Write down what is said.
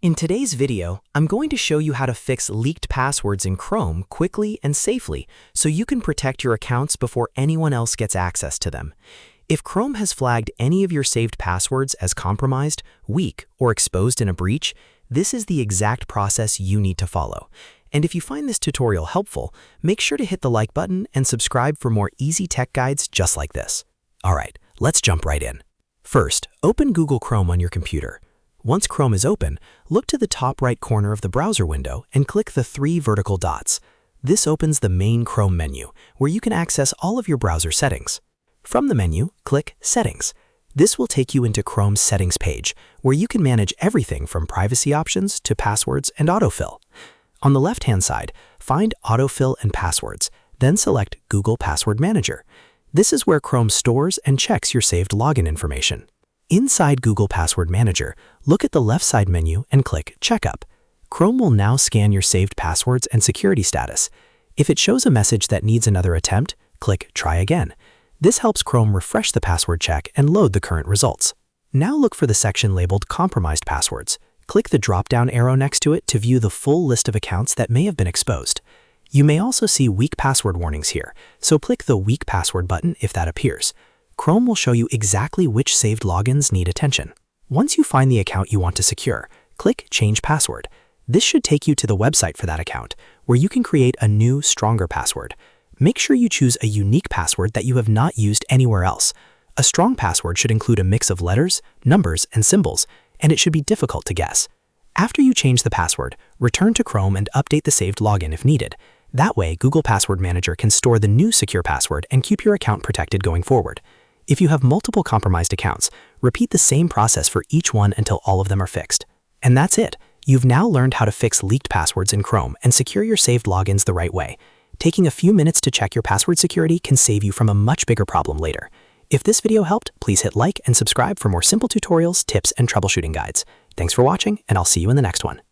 In today's video, I'm going to show you how to fix leaked passwords in Chrome quickly and safely so you can protect your accounts before anyone else gets access to them. If Chrome has flagged any of your saved passwords as compromised, weak, or exposed in a breach, this is the exact process you need to follow. And if you find this tutorial helpful, make sure to hit the like button and subscribe for more easy tech guides just like this. Alright, let's jump right in. First, open Google Chrome on your computer. Once Chrome is open, look to the top right corner of the browser window and click the 3 vertical dots. This opens the main Chrome menu, where you can access all of your browser settings. From the menu, click Settings. This will take you into Chrome's settings page, where you can manage everything from privacy options to passwords and autofill. On the left-hand side, find Autofill and Passwords, then select Google Password Manager. This is where Chrome stores and checks your saved login information. Inside Google Password Manager, look at the left side menu and click Checkup. Chrome will now scan your saved passwords and security status. If it shows a message that needs another attempt, click Try Again. This helps Chrome refresh the password check and load the current results. Now look for the section labeled Compromised Passwords. Click the drop-down arrow next to it to view the full list of accounts that may have been exposed. You may also see weak password warnings here, so click the Weak Password button if that appears. Chrome will show you exactly which saved logins need attention. Once you find the account you want to secure, click Change Password. This should take you to the website for that account, where you can create a new, stronger password. Make sure you choose a unique password that you have not used anywhere else. A strong password should include a mix of letters, numbers, and symbols, and it should be difficult to guess. After you change the password, return to Chrome and update the saved login if needed. That way, Google Password Manager can store the new secure password and keep your account protected going forward. If you have multiple compromised accounts, repeat the same process for each one until all of them are fixed. And that's it. You've now learned how to fix leaked passwords in Chrome and secure your saved logins the right way. Taking a few minutes to check your password security can save you from a much bigger problem later. If this video helped, please hit like and subscribe for more simple tutorials, tips, and troubleshooting guides. Thanks for watching, and I'll see you in the next one.